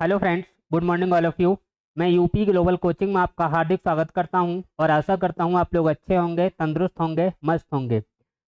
Hello friends, good morning all of you. मैं UP global coaching में आपका हार्दिक स्वागत करता हूं और आशा करता हूं आप लोग अच्छे होंगे, तंदुरुस्त होंगे, मस्त होंगे।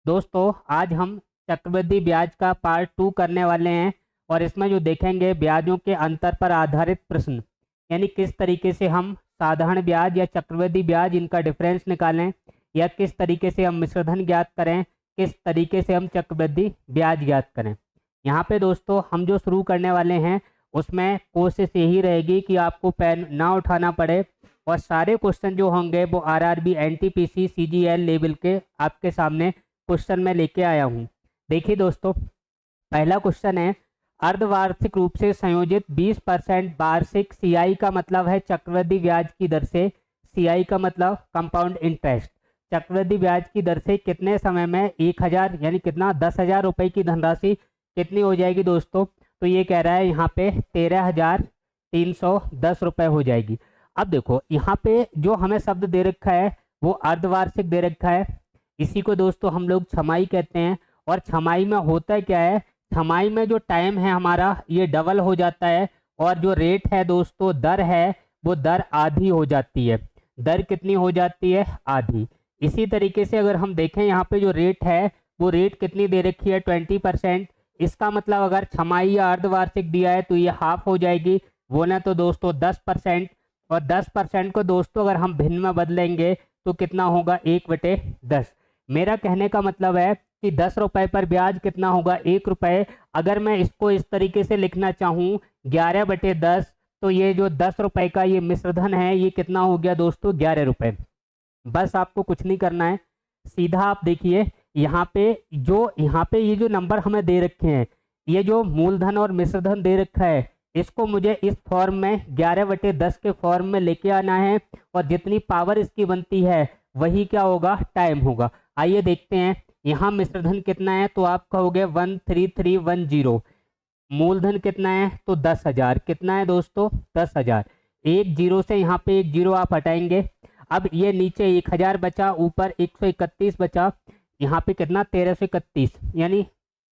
दोस्तों, आज हम चक्रवृद्धि ब्याज का पार्ट 2 करने वाले हैं और इसमें जो देखेंगे ब्याजों के अंतर पर आधारित प्रश्न, यानी किस तरीके से हम साधारण ब्याज या चक्रवृद्धि ब्याज इनका डिफरेंस निकालें, या किस तरीके से हम मिश्रधन ज्ञात करें, किस तरीके से हम चक्रवृद्धि ब्याज ज्ञात करें। यहाँ पे दोस्तों हम जो शुरू करने वाले हैं उसमें कोशिश यही रहेगी कि आपको पेन ना उठाना पड़े और सारे क्वेश्चन जो होंगे वो आरआरबी, एनटीपीसी, सीजीएल लेवल के आपके सामने क्वेश्चन में लेके आया हूँ। देखिए दोस्तों, पहला क्वेश्चन है, अर्धवार्षिक रूप से संयोजित 20% वार्षिक सीआई का मतलब है चक्रवृद्धि ब्याज की दर से, सीआई का मतलब कंपाउंड इंटरेस्ट, चक्रवृद्धि ब्याज की दर से कितने समय में 1000 यानी कितना 10,000 रुपए की धनराशि कितनी हो जाएगी दोस्तों। तो ये कह रहा है यहाँ पे 13,310 रुपए हो जाएगी। अब देखो यहाँ पे जो हमें शब्द दे रखा है वो अर्धवार्षिक दे रखा है, इसी को दोस्तों हम लोग छमाही कहते हैं। और छमाही में होता है क्या है, छमाही में जो टाइम है हमारा ये डबल हो जाता है और जो रेट है दोस्तों, दर है, वो दर आधी हो जाती है। दर कितनी हो जाती है? आधी। इसी तरीके से अगर हम देखें यहाँ पे जो रेट है वो रेट कितनी दे रखी है? 20%। इसका मतलब अगर छमाही या अर्धवार्षिक दिया है तो ये हाफ हो जाएगी, वो ना तो दोस्तों 10%। और 10% को दोस्तों अगर हम भिन्न में बदलेंगे तो कितना होगा? 1/10। मेरा कहने का मतलब है कि 10 रुपए पर ब्याज कितना होगा? 1 रुपए। अगर मैं इसको इस तरीके से लिखना चाहूँ 11/10, तो ये जो 10 रुपए का ये मिश्रधन है ये कितना हो गया दोस्तों? 11 रुपए। बस आपको कुछ नहीं करना है, सीधा आप देखिए यहाँ पे ये जो नंबर हमें दे रखे हैं, ये जो मूलधन और मिश्रधन दे रखा है, इसको मुझे इस फॉर्म में 11/10 के फॉर्म में लेके आना है और जितनी पावर इसकी बनती है वही क्या होगा? टाइम होगा। आइए देखते हैं यहाँ मिश्रधन कितना है, तो आप कहोगे 13310। मूलधन कितना है? तो 10,000। कितना है दोस्तों? 10,000। एक जीरो से यहाँ पे एक जीरो आप हटाएंगे। अब ये नीचे 1000 बचा, ऊपर 131 बचा, यहाँ पे कितना? 1331, यानी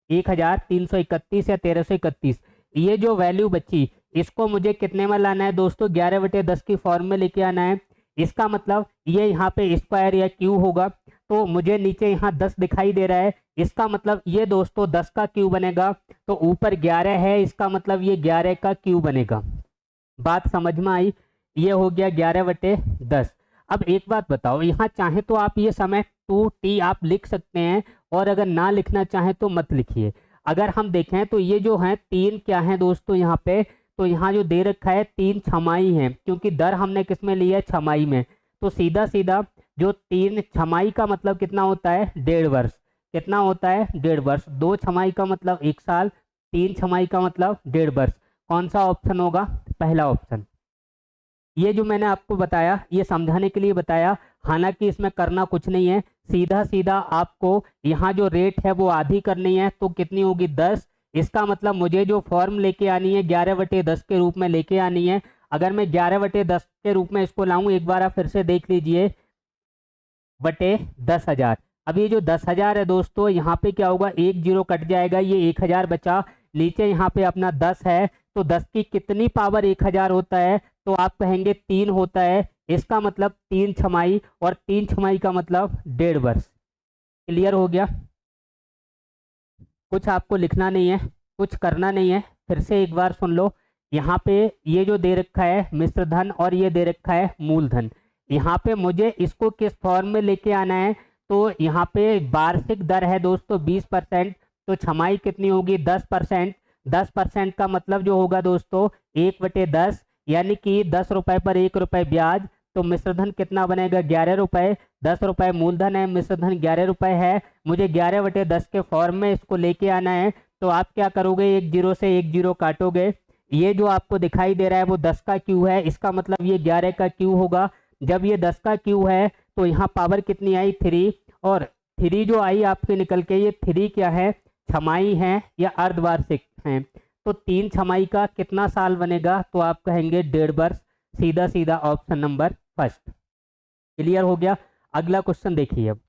1331 या 1331। ये जो वैल्यू बची इसको मुझे कितने में लाना है दोस्तों? 11/10 की फॉर्म में लेके आना है। इसका मतलब ये यहाँ पे स्क्वायर या क्यू होगा, तो मुझे नीचे यहाँ 10 दिखाई दे रहा है, इसका मतलब ये दोस्तों 10 का क्यू बनेगा। तो ऊपर 11 है, इसका मतलब ये 11 का क्यू बनेगा। बात समझ में आई? ये हो गया 11/10। अब एक बात बताओ, यहाँ चाहे तो आप ये समय 2t आप लिख सकते हैं और अगर ना लिखना चाहें तो मत लिखिए। अगर हम देखें तो ये जो है 3 क्या है दोस्तों यहाँ पे, तो यहाँ जो दे रखा है 3 छमाही है, क्योंकि दर हमने किस में ली है? छमाही में। तो सीधा सीधा जो 3 छमाही का मतलब कितना होता है? 1.5 वर्ष। कितना होता है? 1.5 वर्ष। 2 छमाही का मतलब 1 साल, 3 छमाही का मतलब 1.5 वर्ष। कौन सा ऑप्शन होगा? पहला ऑप्शन। ये जो मैंने आपको बताया ये समझाने के लिए बताया, हालांकि इसमें करना कुछ नहीं है, सीधा सीधा आपको यहाँ जो रेट है वो आधी करनी है, तो कितनी होगी? 10। इसका मतलब मुझे जो फॉर्म लेके आनी है 11/10 के रूप में लेके आनी है। अगर मैं 11/10 के रूप में इसको लाऊं, एक बार आप फिर से देख लीजिए, बटे 10,000। अब ये जो 10,000 है दोस्तों, यहाँ पे क्या होगा? एक जीरो कट जाएगा, ये 1000 बचा, नीचे यहाँ पे अपना 10 है, तो 10 की कितनी पावर 1000 होता है? तो आप कहेंगे 3 होता है। इसका मतलब 3 छमाही, और 3 छमाही का मतलब 1.5 वर्ष। क्लियर हो गया? कुछ आपको लिखना नहीं है, कुछ करना नहीं है, फिर से एक बार सुन लो। यहाँ पे ये जो दे रखा है मिश्रधन और ये दे रखा है मूलधन, यहाँ पे मुझे इसको किस फॉर्म में लेके आना है? तो यहाँ पे वार्षिक दर है दोस्तों 20%, तो छमाही कितनी होगी? 10%। 10% का मतलब जो होगा दोस्तों 1/10, यानी कि 10 रुपए पर 1 रुपए ब्याज। तो मिश्रधन कितना बनेगा? 11 रुपए। 10 रुपए मूलधन है, मिश्रधन 11 रुपए है, मुझे 11/10 के फॉर्म में इसको लेके आना है। तो आप क्या करोगे? एक जीरो से एक जीरो काटोगे, ये जो आपको दिखाई दे रहा है वो 10 का क्यू है, इसका मतलब ये 11 का क्यू होगा। जब ये 10 का क्यू है तो यहाँ पावर कितनी आई? 3। और 3 जो आई आपके निकल के, ये 3 क्या है? छमाही है या अर्धवार्षिक है। तो 3 छमाही का कितना साल बनेगा? तो आप कहेंगे 1.5 वर्ष। सीधा सीधा ऑप्शन नंबर फर्स्ट। क्लियर हो गया? अगला क्वेश्चन देखिए अब।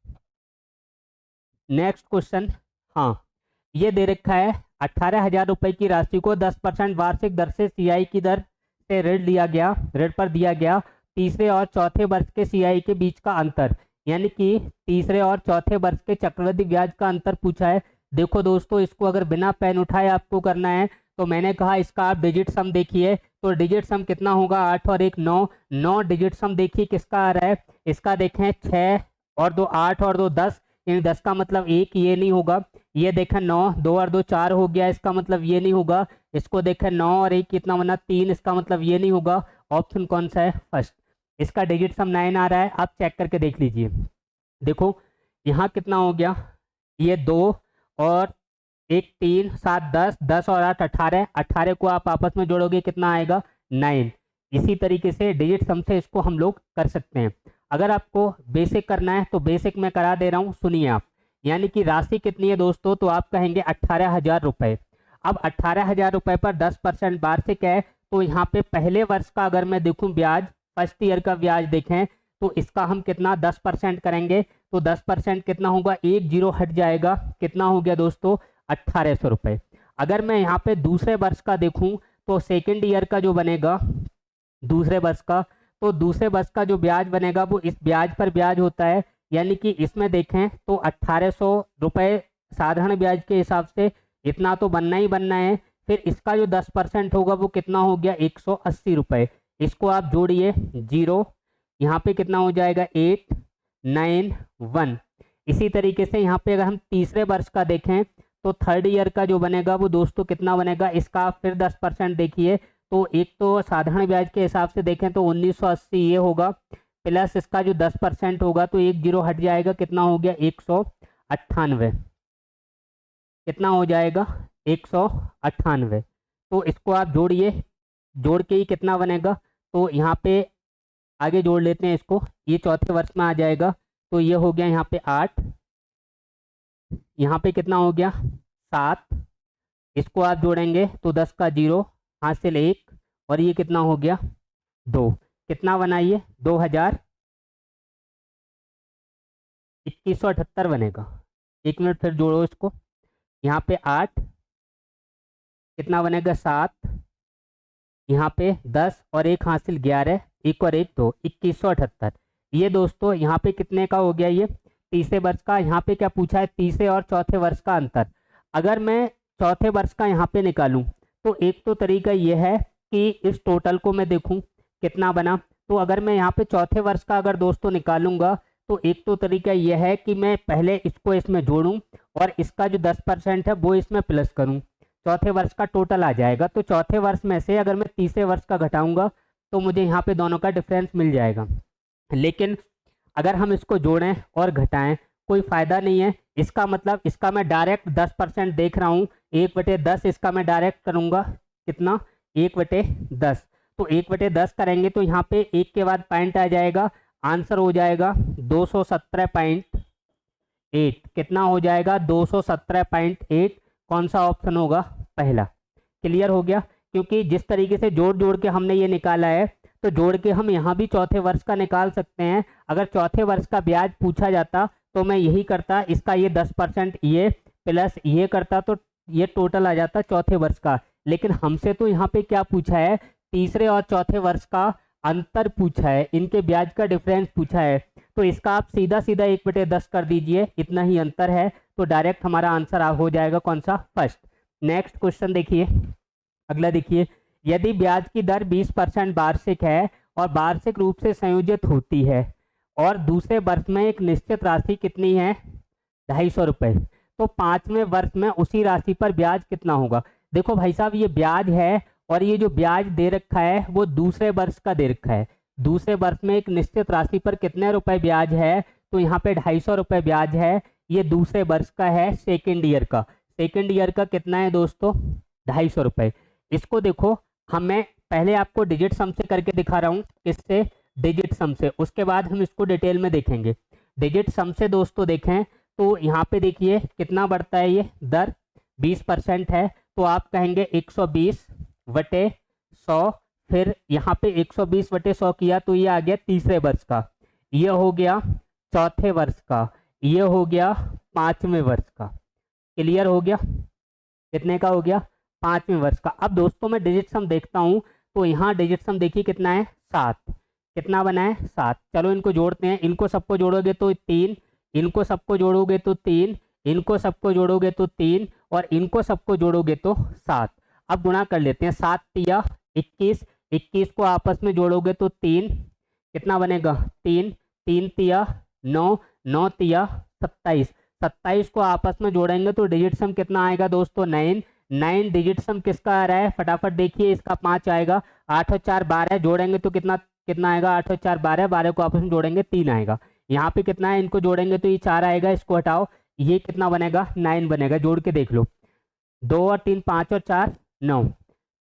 नेक्स्ट क्वेश्चन, हाँ, ये दे रखा है 18,000 रुपए की राशि को 10% वार्षिक दर से सीआई की दर से ऋण पर दिया गया। तीसरे और चौथे वर्ष के सीआई के बीच का अंतर, यानी कि तीसरे और चौथे वर्ष के चक्रवृद्धि ब्याज का अंतर पूछा है। देखो दोस्तों, इसको अगर बिना पेन उठाए आपको करना है तो मैंने कहा इसका आप डिजिट सम देखिए, तो डिजिट सम कितना होगा, 8 और 1 9, 9 डिजिट सम देखिए किसका आ रहा है, इसका देखें 6 और 2 8 और 2 10, यानी 10 का मतलब 1, ये नहीं होगा। ये देखें 9, 2 और 2 4 हो गया, इसका मतलब ये नहीं होगा। इसको देखें 9 और 1 कितना बना 3, इसका मतलब ये नहीं होगा। ऑप्शन कौन सा है, फर्स्ट। इसका डिजिट सम 9 आ रहा है, आप चेक करके देख लीजिए। देखो यहाँ कितना हो गया, ये 2 और 1 3 7 10, 10 और 8 18, 18 को आप आपस में जोड़ोगे कितना आएगा 9। इसी तरीके से डिजिट सम से इसको हम लोग कर सकते हैं। अगर आपको बेसिक करना है तो बेसिक में करा दे रहा हूँ, सुनिए आप। यानी कि राशि कितनी है दोस्तों, तो आप कहेंगे 18,000 रुपये। अब 18,000 रुपये पर 10% वार्षिक है, तो यहाँ पे पहले वर्ष का अगर मैं देखूँ ब्याज, फर्स्ट ईयर का ब्याज देखें तो इसका हम कितना 10% करेंगे, तो 10% कितना होगा, 1 0 हट जाएगा, कितना हो गया दोस्तों 1800 रुपये। अगर मैं यहाँ पे दूसरे वर्ष का देखूँ तो सेकेंड ईयर का जो बनेगा दूसरे वर्ष का, तो दूसरे वर्ष का जो ब्याज बनेगा वो इस ब्याज पर ब्याज होता है। यानी कि इसमें देखें तो 1800 रुपये साधारण ब्याज के हिसाब से इतना तो बनना ही बनना है। फिर इसका जो 10% होगा वो कितना हो गया 180 रुपये। इसको आप जोड़िए, 0 यहाँ पे कितना हो जाएगा 8 9 1। इसी तरीके से यहाँ पे अगर हम तीसरे वर्ष का देखें तो थर्ड ईयर का जो बनेगा वो दोस्तों कितना बनेगा, इसका आप फिर 10% देखिए, तो एक तो साधारण ब्याज के हिसाब से देखें तो 1980 ये होगा, प्लस इसका जो 10% होगा तो 1 0 हट जाएगा, कितना हो गया 198, कितना हो जाएगा 198। तो इसको आप जोड़िए, जोड़ के ही कितना बनेगा, तो यहाँ पे आगे जोड़ लेते हैं इसको, ये चौथे वर्ष में आ जाएगा, तो ये हो गया यहाँ पे 8, यहाँ पे कितना हो गया 7, इसको आप जोड़ेंगे तो 10 का 0 हासिल 1, और ये कितना हो गया 2, कितना बनाइए 2178 बनेगा। 1 मिनट फिर जोड़ो इसको, यहाँ पे 8, कितना बनेगा 7, यहाँ पे 10 और 1 हासिल 11, 1 और 1 2, 2178। ये दोस्तों यहाँ पे कितने का हो गया, ये तीसरे वर्ष का। यहाँ पे क्या पूछा है, तीसरे और चौथे वर्ष का अंतर। अगर मैं चौथे वर्ष का यहाँ पे निकालूं तो एक तो तरीका ये है कि इस टोटल को मैं देखूं कितना बना, तो अगर मैं यहाँ पे चौथे वर्ष का अगर दोस्तों निकालूंगा तो एक तो तरीका यह है कि मैं पहले इसको इसमें जोड़ूं और इसका जो 10% है वो इसमें प्लस करूं, चौथे वर्ष का टोटल आ जाएगा। तो चौथे वर्ष में से अगर मैं तीसरे वर्ष का घटाऊंगा तो मुझे यहाँ पे दोनों का डिफरेंस मिल जाएगा। लेकिन अगर हम इसको जोड़ें और घटाएं कोई फ़ायदा नहीं है। इसका मतलब इसका मैं डायरेक्ट 10% देख रहा हूँ, 1/10 इसका मैं डायरेक्ट करूँगा, कितना 1/10, तो 1/10 करेंगे तो यहाँ पे 1 के बाद पॉइंट आ जाएगा, आंसर हो जाएगा 217.8, कितना हो जाएगा 217.8। कौन सा ऑप्शन होगा, पहला। क्लियर हो गया, क्योंकि जिस तरीके से जोड़ जोड़ के हमने ये निकाला है तो जोड़ के हम यहाँ भी चौथे वर्ष का निकाल सकते हैं। अगर चौथे वर्ष का ब्याज पूछा जाता तो मैं यही करता, इसका ये 10% ये प्लस ये करता तो ये टोटल आ जाता चौथे वर्ष का। लेकिन हमसे तो यहाँ पे क्या पूछा है, तीसरे और चौथे वर्ष का अंतर पूछा है, इनके ब्याज का डिफरेंस पूछा है। तो इसका आप सीधा सीधा 1/10 कर दीजिए, इतना ही अंतर है, तो डायरेक्ट हमारा आंसर हो जाएगा कौन सा, फर्स्ट। नेक्स्ट क्वेश्चन देखिए, अगला देखिए, यदि ब्याज की दर 20% वार्षिक है और वार्षिक रूप से संयोजित होती है और दूसरे वर्ष में एक निश्चित राशि कितनी है, 250 रुपये, तो पांचवें वर्ष में उसी राशि पर ब्याज कितना होगा। देखो भाई साहब, ये ब्याज है और ये जो ब्याज दे रखा है वो दूसरे वर्ष का दे रखा है। दूसरे वर्ष में एक निश्चित राशि पर कितने रुपए ब्याज है, तो यहाँ पे 250 रुपये ब्याज है। ये दूसरे वर्ष का है, सेकेंड ईयर का। सेकेंड ईयर का कितना है दोस्तों, 250 रुपये। इसको देखो, मैं पहले आपको डिजिट सम से करके दिखा रहा हूँ, किससे, डिजिट सम से, उसके बाद हम इसको डिटेल में देखेंगे। डिजिट सम से दोस्तों देखें तो यहाँ पे देखिए कितना बढ़ता है, ये दर 20% है, तो आप कहेंगे 120/100, फिर यहाँ पे 120/100 किया तो ये आ गया तीसरे वर्ष का, ये हो गया चौथे वर्ष का, ये हो गया पांचवें वर्ष का। क्लियर हो गया। कितने का हो गया, 5वें वर्ष का। अब दोस्तों मैं डिजिट सम देखता हूँ, तो यहाँ डिजिट सम देखिए कितना है, 7। कितना बना है, 7। चलो इनको जोड़ते हैं, इनको सबको जोड़ोगे तो 3, इनको सबको जोड़ोगे तो 3, इनको सबको जोड़ोगे तो 3, और इनको सबको जोड़ोगे तो 7। अब गुणा कर लेते हैं, 7 तिया 21, 21 को आपस में जोड़ोगे तो 3, कितना बनेगा 3, 3 तिया 9, 9 तिया 27, 27 को आपस में जोड़ेंगे तो डिजिट सम कितना आएगा दोस्तों, 9। 9 डिजिट सम किसका आ रहा है, फटाफट देखिए, इसका 5 आएगा, 8 और 4 12 जोड़ेंगे तो कितना कितना आएगा, 8 और 4 12, 12 को आपस में जोड़ेंगे 3 आएगा। यहाँ पे कितना है, इनको जोड़ेंगे तो ये 4 आएगा, इसको हटाओ, ये कितना बनेगा, 9 बनेगा। जोड़ के देख लो, 2 और 3 5 और 4 9।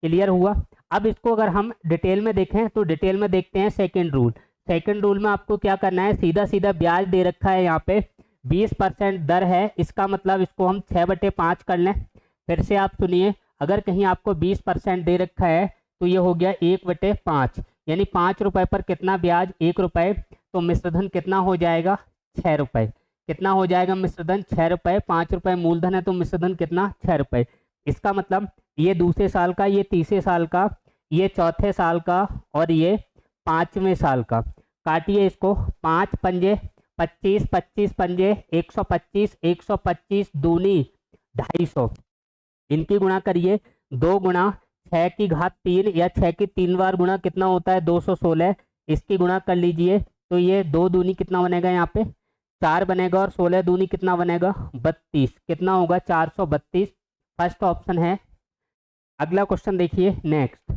क्लियर हुआ। अब इसको अगर हम डिटेल में देखें तो डिटेल में देखते हैं सेकंड रूल। सेकंड रूल में आपको क्या करना है, सीधा सीधा ब्याज दे रखा है यहाँ पे 20% दर है, इसका मतलब इसको हम 6/5 कर लें। फिर से आप सुनिए, अगर कहीं आपको 20% दे रखा है तो ये हो गया 1/5, यानी 5 रुपए पर कितना ब्याज, 1 रुपए, तो मिश्रधन कितना हो जाएगा, 6 रुपए। कितना हो जाएगा मिश्रधन, 6 रुपए। 5 रुपए मूलधन है तो मिश्रधन कितना, 6 रुपए। इसका मतलब ये दूसरे साल का, ये तीसरे साल का, ये चौथे साल का, और ये 5वें साल का। काटिए इसको, 5 पंजे 25, 25 पंजे 125, 125 दूनी 250, इनकी गुणा करिए, 2 गुणा 6 की घात 3 या 6 की 3 बार गुणा कितना होता है, 216। इसकी गुणा कर लीजिए तो ये 2 दूनी कितना बनेगा, यहाँ पे 4 बनेगा, और 16 दूनी कितना बनेगा, 32। कितना होगा, 432। फर्स्ट ऑप्शन है। अगला क्वेश्चन देखिए नेक्स्ट।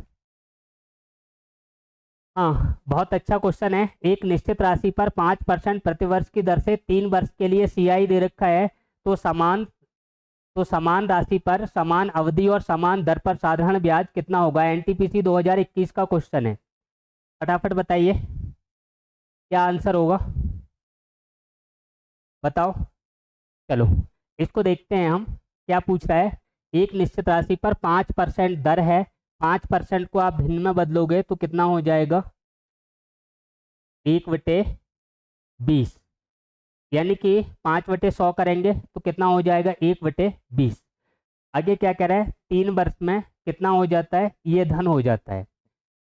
हाँ, बहुत अच्छा क्वेश्चन है। एक निश्चित राशि पर 5% प्रतिवर्ष की दर से 3 वर्ष के लिए सीआई दे रखा है, तो समान राशि पर समान अवधि और समान दर पर साधारण ब्याज कितना होगा। एनटीपीसी 2021 का क्वेश्चन है, फटाफट बताइए क्या आंसर होगा, बताओ। चलो इसको देखते हैं हम, क्या पूछ रहा है। एक निश्चित राशि पर 5% दर है, 5% को आप भिन्न में बदलोगे तो कितना हो जाएगा, 1/20, यानी कि 5/100 करेंगे तो कितना हो जाएगा, 1/20। आगे क्या कह रहा है, 3 वर्ष में कितना हो जाता है, ये धन हो जाता है।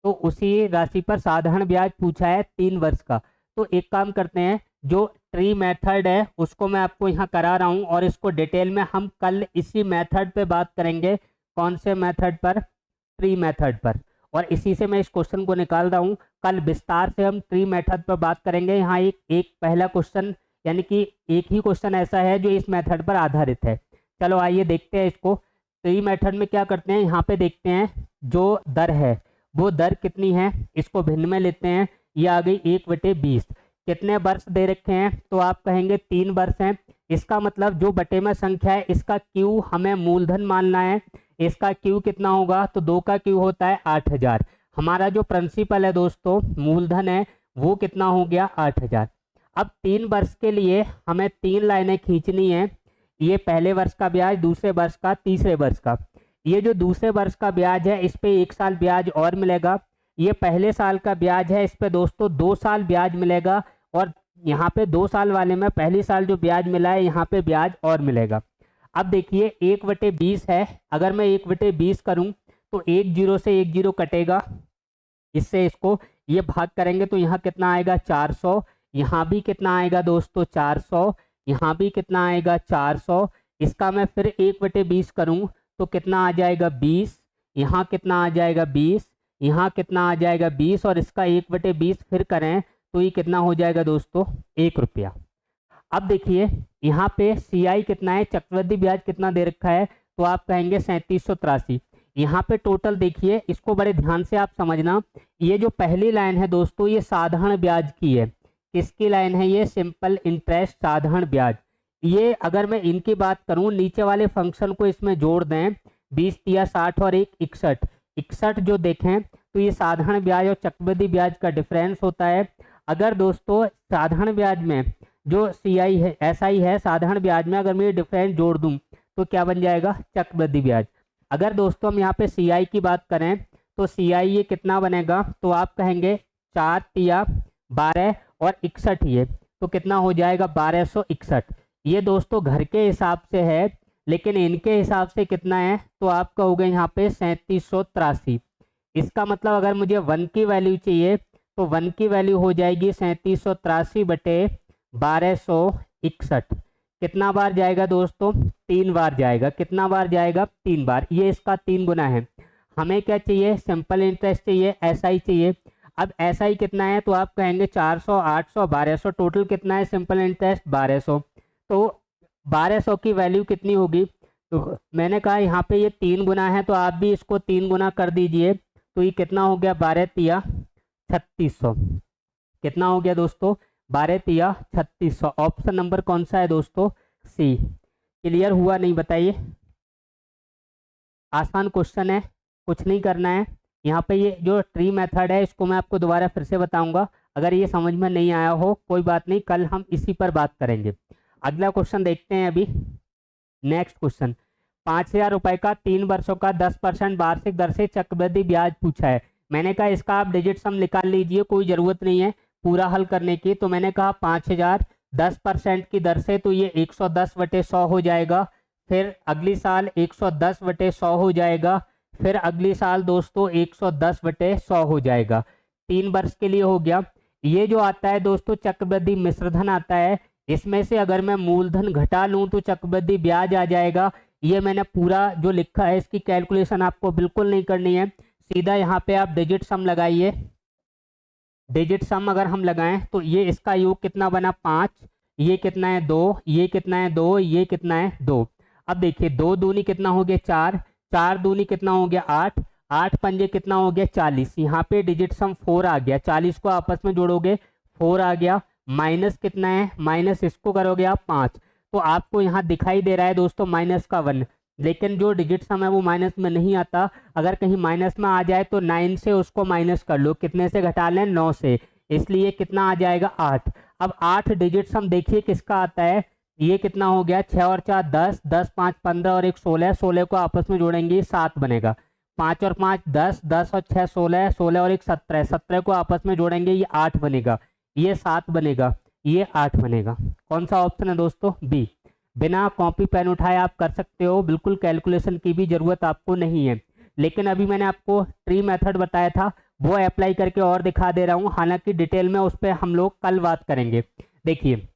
तो उसी राशि पर साधारण ब्याज पूछा है 3 वर्ष का। तो एक काम करते हैं, जो ट्री मेथड है उसको मैं आपको यहाँ करा रहा हूँ, और इसको डिटेल में हम कल इसी मेथड पे बात करेंगे। कौन से मेथड पर, ट्री मेथड पर। और इसी से मैं इस क्वेश्चन को निकाल रहा हूँ, कल विस्तार से हम ट्री मेथड पर बात करेंगे। यहाँ एक पहला क्वेश्चन, यानी कि एक ही क्वेश्चन ऐसा है जो इस मेथड पर आधारित है। चलो आइए देखते हैं इसको। ट्री मेथड में क्या करते हैं, यहाँ पे देखते हैं जो दर है वो दर कितनी है, इसको भिन्न में लेते हैं। ये आ गई 1/20। कितने वर्ष दे रखे हैं, तो आप कहेंगे 3 वर्ष हैं। इसका मतलब जो बटे में संख्या है इसका क्यू हमें मूलधन मानना है। इसका क्यू कितना होगा, तो 2 का क्यू होता है 8000। हमारा जो प्रिंसिपल है दोस्तों, मूलधन है, वो कितना हो गया, 8000। अब 3 वर्ष के लिए हमें 3 लाइनें खींचनी है। ये पहले वर्ष का ब्याज, दूसरे वर्ष का, तीसरे वर्ष का। ये जो दूसरे वर्ष का ब्याज है इस पे 1 साल ब्याज और मिलेगा। ये पहले साल का ब्याज है, इस पे दोस्तों 2 साल ब्याज मिलेगा। और यहाँ पे 2 साल वाले में पहली साल जो ब्याज मिला है यहाँ पे ब्याज और मिलेगा। अब देखिए 1/20 है, अगर मैं 1/20 करूँ तो 1 0 से 1 0 कटेगा, इससे इसको ये भाग करेंगे तो यहाँ कितना आएगा, 400। यहाँ भी कितना आएगा दोस्तों, 400। यहाँ भी कितना आएगा, 400। इसका मैं फिर 1/20 करूँ तो कितना आ जाएगा, 20। यहाँ कितना आ जाएगा, 20। यहाँ कितना आ जाएगा, 20। और इसका 1/20 फिर करें तो ये कितना हो जाएगा दोस्तों, 1 रुपया। अब देखिए यहाँ पे सीआई कितना है, चक्रवृद्धि ब्याज कितना दे रखा है, तो आप कहेंगे 3783। यहाँ पे टोटल देखिए, इसको बड़े ध्यान से आप समझना। ये जो पहली लाइन है दोस्तों, ये साधारण ब्याज की है। किसकी लाइन है, ये सिंपल इंटरेस्ट साधारण ब्याज। ये अगर मैं इनकी बात करूं, नीचे वाले फंक्शन को इसमें जोड़ दें, 20 या 60 और 1 61, 61 जो देखें तो ये साधारण ब्याज और चक्रवृद्धि ब्याज का डिफरेंस होता है। अगर दोस्तों साधारण ब्याज में जो सीआई है, एसआई है, साधारण ब्याज में अगर मैं ये डिफरेंस जोड़ दूं तो क्या बन जाएगा, चक्रवृद्धि ब्याज। अगर दोस्तों हम यहाँ पे सीआई की बात करें तो सीआई ये कितना बनेगा, तो आप कहेंगे 4 तिया 12 और 61, ये तो कितना हो जाएगा, 1261। ये दोस्तों घर के हिसाब से है, लेकिन इनके हिसाब से कितना है, तो आपका हो गया यहाँ पे 3783। इसका मतलब अगर मुझे 1 की वैल्यू चाहिए तो 1 की वैल्यू हो जाएगी 3783 बटे 1261। कितना बार जाएगा दोस्तों, 3 बार जाएगा। कितना बार जाएगा, 3 बार। ये इसका 3 गुना है। हमें क्या चाहिए, सिंपल इंटरेस्ट चाहिए, एसआई चाहिए। अब एसआई कितना है, तो आप कहेंगे 400, 800, 1200, टोटल कितना है सिंपल इंटरेस्ट 1200। तो 1200 की वैल्यू कितनी होगी, तो मैंने कहा यहाँ पे ये 3 गुना है, तो आप भी इसको 3 गुना कर दीजिए। तो ये कितना हो गया, 12 तिया 3600। कितना हो गया दोस्तों, 12 तिया 3600। ऑप्शन नंबर कौन सा है दोस्तों, सी। क्लियर हुआ नहीं, बताइए। आसान क्वेश्चन है, कुछ नहीं करना है। यहाँ पे ये जो ट्री मेथड है इसको मैं आपको दोबारा फिर से बताऊंगा। अगर ये समझ में नहीं आया हो कोई बात नहीं, कल हम इसी पर बात करेंगे। अगला क्वेश्चन देखते हैं अभी। नेक्स्ट क्वेश्चन, 5000 रुपए का 3 वर्षों का 10% वार्षिक दर से चक्रवृद्धि ब्याज पूछा है। मैंने कहा इसका आप डिजिट सम निकाल लीजिए, कोई ज़रूरत नहीं है पूरा हल करने की। तो मैंने कहा 5000 10% की दर से, तो ये 110/100 हो जाएगा। फिर अगली साल 110/100 हो जाएगा। फिर अगली साल दोस्तों 110/100 हो जाएगा। 3 वर्ष के लिए हो गया। ये जो आता है दोस्तों चक्रवृद्धि मिश्रधन आता है, इसमें से अगर मैं मूलधन घटा लूं तो चक्रवृद्धि ब्याज आ जाएगा। ये मैंने पूरा जो लिखा है इसकी कैलकुलेशन आपको बिल्कुल नहीं करनी है, सीधा यहाँ पे आप डिजिट सम लगाइए। डिजिट सम अगर हम लगाएं तो ये इसका योग कितना बना, 5, ये कितना है 2, ये कितना है 2, ये कितना है 2। अब देखिए 2 दूनी कितना हो गया 4, 4 दूनी कितना हो गया 8, 8 पंजे कितना हो गया 40। यहाँ पे डिजिट सम 4 आ गया, 40 को आपस में जोड़ोगे 4 आ गया। माइनस कितना है, माइनस इसको करोगे आप 5, तो आपको यहाँ दिखाई दे रहा है दोस्तों माइनस का 1। लेकिन जो डिजिट सम है वो माइनस में नहीं आता। अगर कहीं माइनस में आ जाए तो 9 से उसको माइनस कर लो, कितने से घटा लें, 9 से, इसलिए कितना आ जाएगा 8। अब 8 डिजिट सम देखिए किसका आता है, ये कितना हो गया 6 और 4 10, 10 5 15 और 1 16, 16 को आपस में जोड़ेंगे 7 बनेगा। 5 और 5 10, 10 और 6 16, 16 और 1 17, 17 को आपस में जोड़ेंगे ये 8 बनेगा, ये 7 बनेगा, ये 8 बनेगा। कौन सा ऑप्शन है दोस्तों, बी। बिना कॉपी पेन उठाए आप कर सकते हो, बिल्कुल कैलकुलेशन की भी जरूरत आपको नहीं है। लेकिन अभी मैंने आपको ट्री मेथड बताया था वो अप्लाई करके और दिखा दे रहा हूँ, हालांकि डिटेल में उस पर हम लोग कल बात करेंगे। देखिए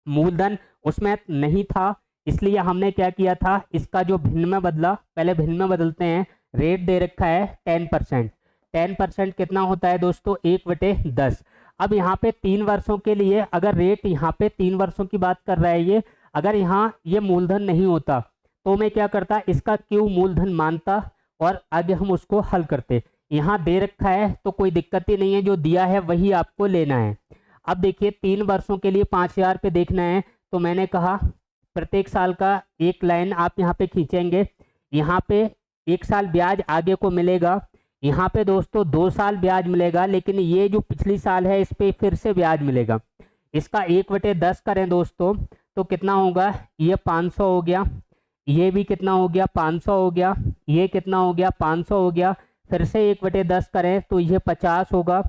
मूलधन उसमें नहीं था, इसलिए हमने क्या किया था, इसका जो भिन्न में बदला, पहले भिन्न में बदलते हैं। रेट दे रखा है 10%, 10% कितना होता है दोस्तों 1/10। अब यहाँ पे 3 वर्षों के लिए अगर रेट, यहाँ पे 3 वर्षों की बात कर रहा है ये, अगर यहाँ ये मूलधन नहीं होता तो मैं क्या करता, इसका क्यों मूलधन मानता और आगे हम उसको हल करते। यहाँ दे रखा है तो कोई दिक्कत ही नहीं है, जो दिया है वही आपको लेना है। अब देखिए 3 वर्षों के लिए 5000 पे देखना है, तो मैंने कहा प्रत्येक साल का एक लाइन आप यहाँ पे खींचेंगे। यहाँ पे 1 साल ब्याज आगे को मिलेगा, यहाँ पे दोस्तों 2 साल ब्याज मिलेगा, लेकिन ये जो पिछली साल है इस पे फिर से ब्याज मिलेगा। इसका 1/10 करें दोस्तों तो कितना होगा, ये 500 हो गया, ये भी कितना हो गया 500 हो गया, ये कितना हो गया 500 हो गया। फिर से 1/10 करें तो ये 50 होगा,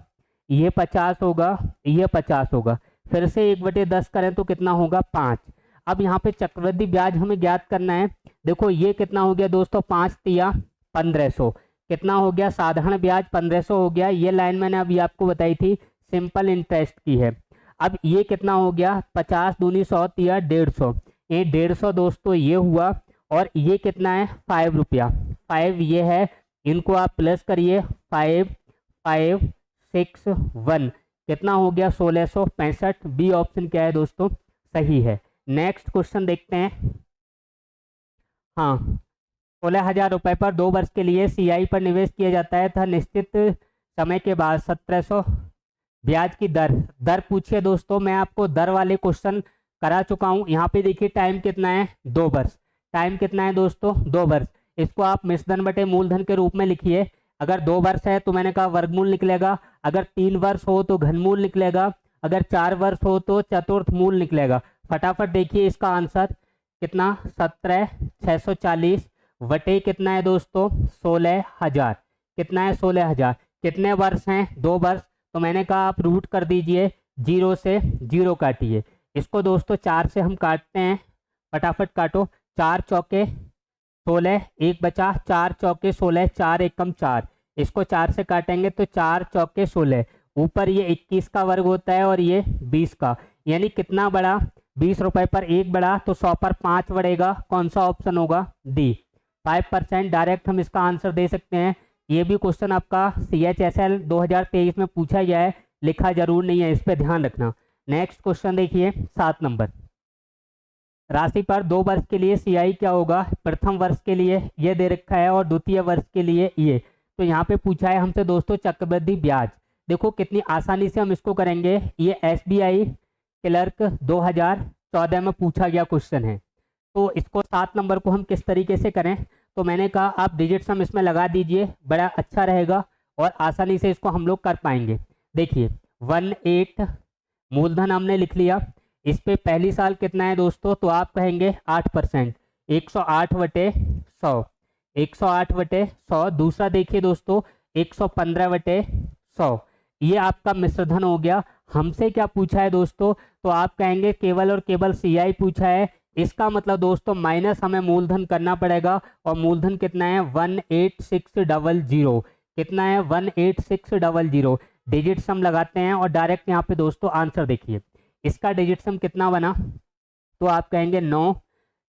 ये 50 होगा, ये 50 होगा। फिर से 1/10 करें तो कितना होगा 5। अब यहाँ पे चक्रवृद्धि ब्याज हमें ज्ञात करना है। देखो ये कितना हो गया दोस्तों 5 तिया 1500, कितना हो गया साधारण ब्याज 1500 हो गया। ये लाइन मैंने अभी आपको बताई थी सिंपल इंटरेस्ट की है। अब ये कितना हो गया 50 दूनी 100 तिया 150, ये 150 दोस्तों ये हुआ। और ये कितना है 5 रुपया, 5 ये है, इनको आप प्लस करिए 5 5 6 1, कितना हो गया 1665। बी ऑप्शन क्या है दोस्तों, सही है। नेक्स्ट क्वेश्चन देखते हैं। हाँ, 16,000 रुपए पर 2 वर्ष के लिए सीआई पर निवेश किया जाता है तथा निश्चित समय के बाद 1700 ब्याज की दर पूछिए दोस्तों। मैं आपको दर वाले क्वेश्चन करा चुका हूँ। यहाँ पे देखिए टाइम कितना है 2 वर्ष, टाइम कितना है दोस्तों 2 वर्ष। इसको आप मिश्रधन बटे मूलधन के रूप में लिखिए। अगर 2 वर्ष है तो मैंने कहा वर्गमूल निकलेगा, अगर 3 वर्ष हो तो घनमूल निकलेगा, अगर 4 वर्ष हो तो चतुर्थ मूल निकलेगा। फटाफट देखिए इसका आंसर कितना 17,640 वटे कितना है दोस्तों 16,000, कितना है 16,000। कितने वर्ष हैं 2 वर्ष, तो मैंने कहा आप रूट कर दीजिए, 0 से 0 काटिए। इसको दोस्तों 4 से हम काटते हैं, फटाफट काटो। 4 चौके 16, एक बचा, 4 चौके 16, 4 एकम 4, इसको 4 से काटेंगे तो 4 चौके 16, ऊपर ये 21 का वर्ग होता है और ये 20 का, यानी कितना बढ़ा, 20 रुपए पर एक बढ़ा तो 100 पर 5 बढ़ेगा। कौन सा ऑप्शन होगा, डी 5%। डायरेक्ट हम इसका आंसर दे सकते हैं। ये भी क्वेश्चन आपका CHSL 2023 में पूछा गया है, लिखा जरूर नहीं है, इस पर ध्यान रखना। नेक्स्ट क्वेश्चन देखिए 7 नंबर, राशि पर 2 वर्ष के लिए CI क्या होगा। प्रथम वर्ष के लिए ये दे रखा है और द्वितीय वर्ष के लिए ये, तो यहाँ पे पूछा है हमसे दोस्तों चक्रवृद्धि ब्याज। देखो कितनी आसानी से हम इसको करेंगे, ये SBI क्लर्क 2014 में पूछा गया क्वेश्चन है। तो इसको 7 नंबर को हम किस तरीके से करें, तो मैंने कहा आप डिजिट सम इसमें लगा दीजिए, बड़ा अच्छा रहेगा और आसानी से इसको हम लोग कर पाएंगे। देखिए 18 मूलधन हमने लिख लिया, इस पे पहली साल कितना है दोस्तों, तो आप कहेंगे 8%, 108 बटे 100, 108 बटे 100। दूसरा देखिए दोस्तों 115 बटे 100, ये आपका मिश्रधन हो गया। हमसे क्या पूछा है दोस्तों, तो आप कहेंगे केवल और केवल CI पूछा है, इसका मतलब दोस्तों माइनस हमें मूलधन करना पड़ेगा, और मूलधन कितना है 18600, कितना है 18600। डिजिट सम लगाते हैं और डायरेक्ट यहाँ पे दोस्तों आंसर देखिए, इसका डिजिट सम कितना बना, तो आप कहेंगे 9,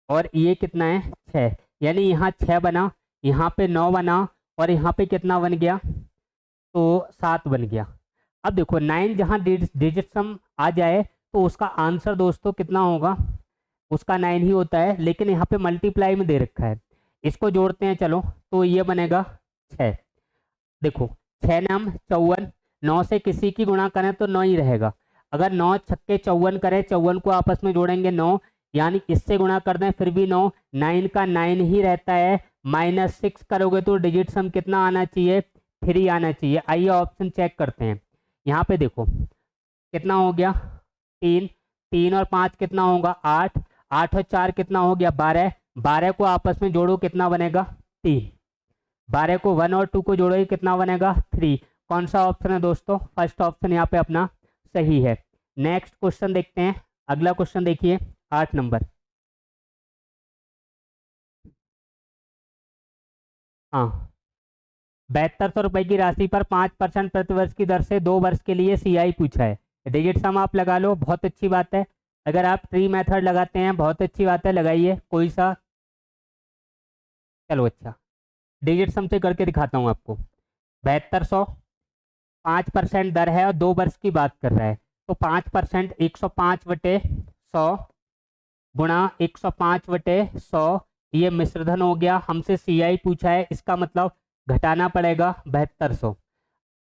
और ये कितना है 6, यानी यहाँ 6 बना, यहाँ पे 9 बना, और यहाँ पे कितना बन गया, तो 7 बन गया। अब देखो 9 जहाँ डिजिट सम आ जाए तो उसका आंसर दोस्तों कितना होगा, उसका 9 ही होता है, लेकिन यहाँ पे मल्टीप्लाई में दे रखा है, इसको जोड़ते हैं चलो, तो ये बनेगा 6। देखो 6 नाम 54, 9 से किसी की गुणा करें तो 9 ही रहेगा। अगर 9 छक्के 54 करें, 54 को आपस में जोड़ेंगे 9, यानी इससे गुणा कर दें फिर भी 9, 9 का 9 ही रहता है। -6 करोगे तो डिजिट सम कितना आना चाहिए, 3 आना चाहिए। आइए ऑप्शन चेक करते हैं। यहाँ पे देखो कितना हो गया 3, 3 और 5 कितना होगा 8, 8 और 4 कितना हो गया 12, 12 को आपस में जोड़ो कितना बनेगा 3, 12 को 1 और 2 को जोड़ो कितना बनेगा 3। कौन सा ऑप्शन है दोस्तों, फर्स्ट ऑप्शन यहाँ पे अपना सही है। नेक्स्ट क्वेश्चन देखते हैं, अगला क्वेश्चन देखिए 8 नंबर। हाँ 7200 रुपए की राशि पर 5% प्रतिवर्ष की दर से 2 वर्ष के लिए CI पूछा है। डिजिट सम आप लगा लो, बहुत अच्छी बात है। अगर आप ट्री मेथड लगाते हैं बहुत अच्छी बात है, लगाइए कोई सा, चलो अच्छा डिजिट सम से करके दिखाता हूँ आपको। 7200 5% दर है और 2 वर्ष की बात कर रहा है, तो 5% 105 बटे 100 गुणा 105 बटे 100, ये मिश्रधन हो गया। हमसे CI पूछा है, इसका मतलब घटाना पड़ेगा 7200।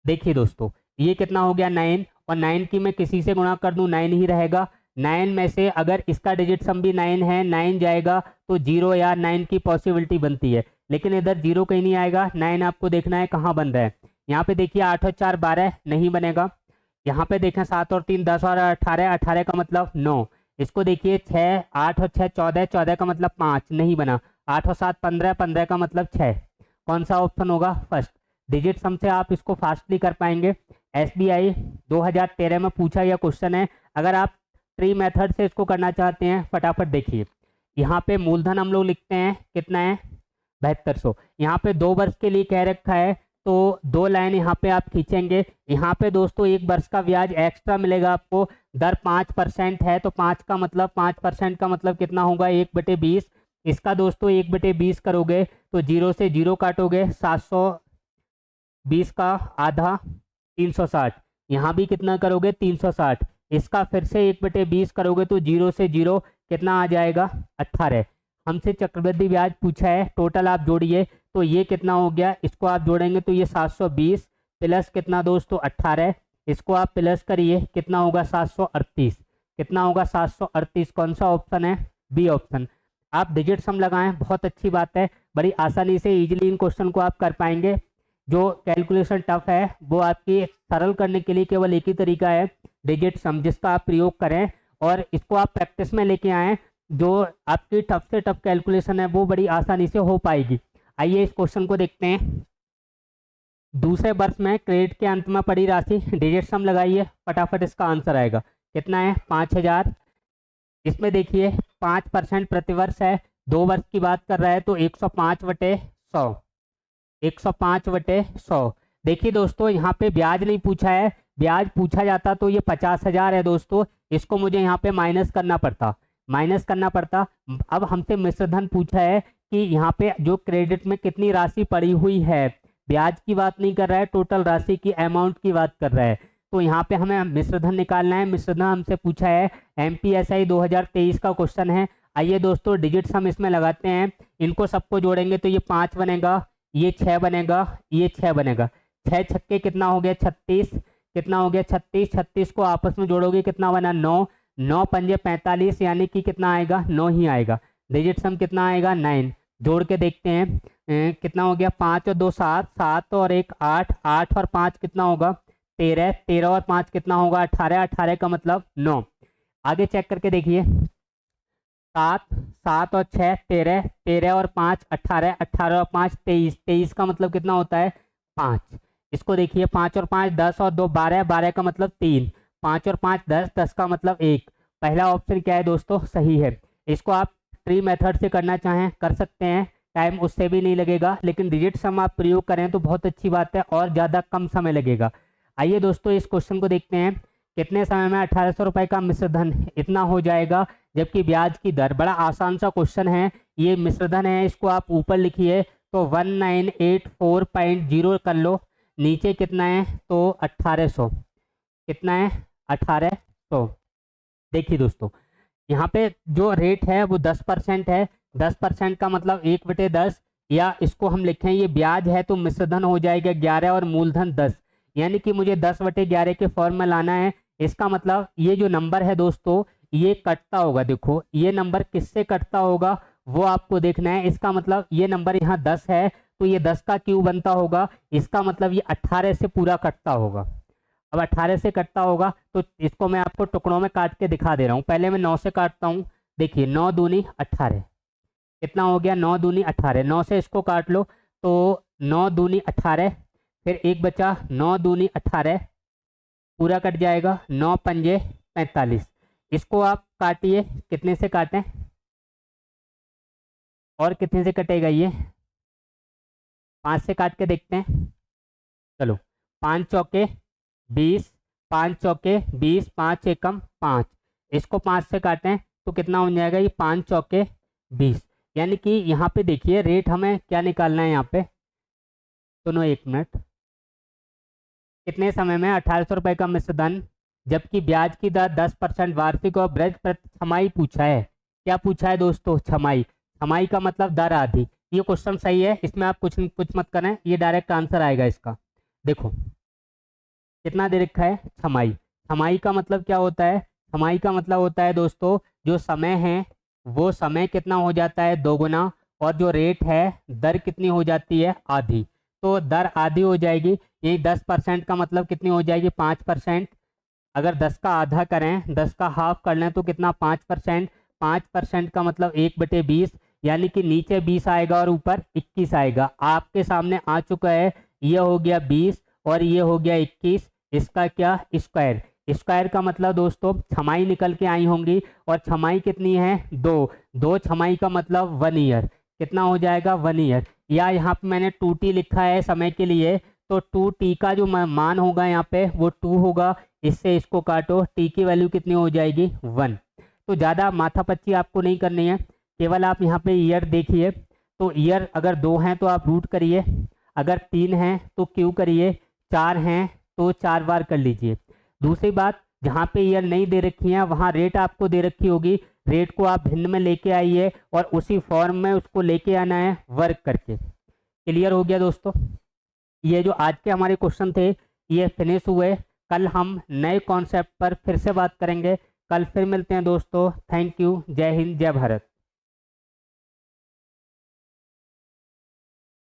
देखिए दोस्तों ये कितना हो गया 9, और 9 की मैं किसी से गुणा कर दूं 9 ही रहेगा। 9 में से अगर इसका डिजिट सम भी 9 है, 9 जाएगा तो 0 या 9 की पॉसिबिलिटी बनती है, लेकिन इधर 0 कहीं नहीं आएगा। 9 आपको देखना है कहाँ बन रहा है। यहाँ पे देखिए 8 और 4 12 नहीं बनेगा। यहाँ पे देखें 7 और 3 10 और 18, 18 का मतलब 9। इसको देखिए 6, 8 और 6 14, 14 का मतलब 5 नहीं बना। 8 और 7 15, 15 का मतलब 6। कौन सा ऑप्शन होगा, फर्स्ट। डिजिट सम से आप इसको फास्टली कर पाएंगे। SBI 2013 में पूछा गया क्वेश्चन है। अगर आप ट्री मेथड से इसको करना चाहते हैं फटाफट देखिए, यहाँ पे मूलधन हम लोग लिखते हैं कितना है 7200। यहाँ पे 2 वर्ष के लिए कह रखा है, तो 2 लाइन यहाँ पे आप खींचेंगे। यहाँ पे दोस्तों 1 वर्ष का ब्याज एक्स्ट्रा मिलेगा आपको। दर 5% है, तो 5% का मतलब कितना होगा 1/20। इसका दोस्तों 1/20 करोगे तो 0 से 0 काटोगे, 720 का आधा 360। यहाँ भी कितना करोगे 360। इसका फिर से 1/20 करोगे तो 0 से 0 कितना आ जाएगा 18। हमसे चक्रवृद्धि ब्याज पूछा है, टोटल आप जोड़िए तो ये कितना हो गया, इसको आप जोड़ेंगे तो ये 720 प्लस कितना दोस्तों 18, इसको आप प्लस करिए कितना होगा 738। कितना होगा 738। कौन सा ऑप्शन है, बी ऑप्शन। आप डिजिट सम लगाएं, बहुत अच्छी बात है, बड़ी आसानी से इजीली इन क्वेश्चन को आप कर पाएंगे। जो कैलकुलेशन टफ है वो आपकी सरल करने के लिए केवल एक ही तरीका है, डिजिट सम, जिसका आप प्रयोग करें और इसको आप प्रैक्टिस में लेके आएँ। जो आपकी टफ से टफ कैलकुलेशन है वो बड़ी आसानी से हो पाएगी। आइए इस क्वेश्चन को देखते हैं। दूसरे वर्ष में क्रेडिट के अंत में पड़ी राशि, डिजिट सम लगाइए फटाफट, इसका आंसर आएगा कितना है 5000। इसमें देखिए 5% प्रतिवर्ष है, 2 वर्ष की बात कर रहा है तो 105/100, 105/100। देखिए दोस्तों यहाँ पे ब्याज नहीं पूछा है, ब्याज पूछा जाता तो ये 50,000 है दोस्तों, इसको मुझे यहाँ पे माइनस करना पड़ता। अब हमसे मिश्रधन पूछा है कि यहाँ पे जो क्रेडिट में कितनी राशि पड़ी हुई है, ब्याज की बात नहीं कर रहा है, टोटल राशि की अमाउंट की बात कर रहा है। तो यहाँ पे हमें मिश्रधन निकालना है। मिश्रधन हमसे पूछा है, MPSI 2023 का क्वेश्चन है। आइए दोस्तों डिजिट्स हम इसमें लगाते हैं, इनको सबको जोड़ेंगे तो ये 5 बनेगा, ये 6 बनेगा, ये 6 बनेगा। 6 छक्के कितना हो गया 36, कितना हो गया 36, 36 को आपस में जोड़ोगे कितना बना 9, 9 पंजे 45, यानी कि कितना आएगा 9 ही आएगा। डिजिट सम कितना आएगा 9। जोड़ के देखते हैं कितना हो गया, 5 और 2 7, 7 और 1 8, 8 और 5 कितना होगा 13, 13 और 5 कितना होगा 18, 18 का मतलब 9। आगे चेक करके देखिए, 7, 7 और 6 13, 13 और 5 18, 18 और 5 23, 23 का मतलब कितना होता है 5। इसको देखिए 5 और 5 10 और 2 12, 12 का मतलब 3, 5 और 5 10, 10 का मतलब 1। पहला ऑप्शन क्या है दोस्तों, सही है। इसको आप ट्री मेथड से करना चाहें कर सकते हैं, टाइम उससे भी नहीं लगेगा, लेकिन डिजिट सम आप प्रयोग करें तो बहुत अच्छी बात है और ज़्यादा कम समय लगेगा। आइए दोस्तों इस क्वेश्चन को देखते हैं। कितने समय में 1800 रुपये का मिश्रधन इतना हो जाएगा, जबकि ब्याज की दर, बड़ा आसान सा क्वेश्चन है। ये मिश्रधन है, इसको आप ऊपर लिखिए तो 1984.0 कर लो, नीचे कितना है तो 1800, कितना है 1800। देखिए दोस्तों यहाँ पे जो रेट है वो 10% है, 10% का मतलब 1/10, या इसको हम लिखें ये ब्याज है तो मिश्रधन हो जाएगा 11 और मूलधन 10, यानी कि मुझे 10/11 के फॉर्म में लाना है। इसका मतलब ये जो नंबर है दोस्तों ये कटता होगा, देखो ये नंबर किससे कटता होगा वो आपको देखना है। इसका मतलब ये नंबर यहाँ 10 है तो ये 10 का क्यूब बनता होगा, इसका मतलब ये 18 से पूरा कटता होगा। अब 18 से कटता होगा तो इसको मैं आपको टुकड़ों में काट के दिखा दे रहा हूँ। पहले मैं 9 से काटता हूँ, देखिए 9 दूनी 18, कितना हो गया 9 दूनी 18, 9 से इसको काट लो तो 9 दूनी 18, फिर एक बचा 9 दूनी 18, पूरा कट जाएगा, 9 पंजे 45। इसको आप काटिए, कितने से काटें और कितने से कटेगा ये 5 से काट के देखते हैं। चलो 5 चौके 20, 5 चौके 20, 5 एकम 5, इसको 5 से काटें तो कितना हो जाएगा ये 5 चौके 20। यानी कि यहाँ पे देखिए रेट हमें क्या निकालना है यहाँ पे, सुनो एक मिनट। कितने समय में 1800 रुपये का मिश्रधन, जबकि ब्याज की दर 10% वार्षिक और ब्रज प्रति छमाही पूछा है। क्या पूछा है दोस्तों, छमाही। छमाही का मतलब दर आधी। ये क्वेश्चन सही है, इसमें आप कुछ मत करें, ये डायरेक्ट आंसर आएगा इसका। देखो कितना दे रखा है छमाही। छमाही का मतलब क्या होता है, छमाही का मतलब होता है दोस्तों जो समय है वो समय कितना हो जाता है दोगुना, और जो रेट है दर कितनी हो जाती है आधी। तो दर आधी हो जाएगी, यही 10% का मतलब कितनी हो जाएगी 5%। अगर 10 का आधा करें, 10 का हाफ कर लें तो कितना 5%, 5% का मतलब 1/20, यानी कि नीचे 20 आएगा और ऊपर 21 आएगा। आपके सामने आ चुका है, ये हो गया 20 और ये हो गया 21, इसका क्या स्क्वायर। स्क्वायर का मतलब दोस्तों छमाही निकल के आई होंगी, और छमाही कितनी है 2 छमाही का मतलब 1 ईयर, कितना हो जाएगा 1 ईयर। या यहाँ पे मैंने 2t लिखा है समय के लिए, तो 2t का जो मान होगा यहाँ पे वो 2 होगा, इससे इसको काटो, t की वैल्यू कितनी हो जाएगी 1। तो ज़्यादा माथापच्ची आपको नहीं करनी है, केवल आप यहाँ पे ईयर देखिए। तो ईयर अगर 2 हैं तो आप रूट करिए, अगर 3 हैं तो क्यू करिए, 4 हैं तो 4 बार कर लीजिए। दूसरी बात, जहाँ पे ईयर नहीं दे रखी है वहाँ रेट आपको दे रखी होगी, रेट को आप भिन्न में लेके आइए और उसी फॉर्म में उसको लेके आना है वर्क करके। क्लियर हो गया दोस्तों। ये जो आज के हमारे क्वेश्चन थे ये फिनिश हुए। कल हम नए कॉन्सेप्ट पर फिर से बात करेंगे। कल फिर मिलते हैं दोस्तों। Thank you. जय हिंद, जय भारत।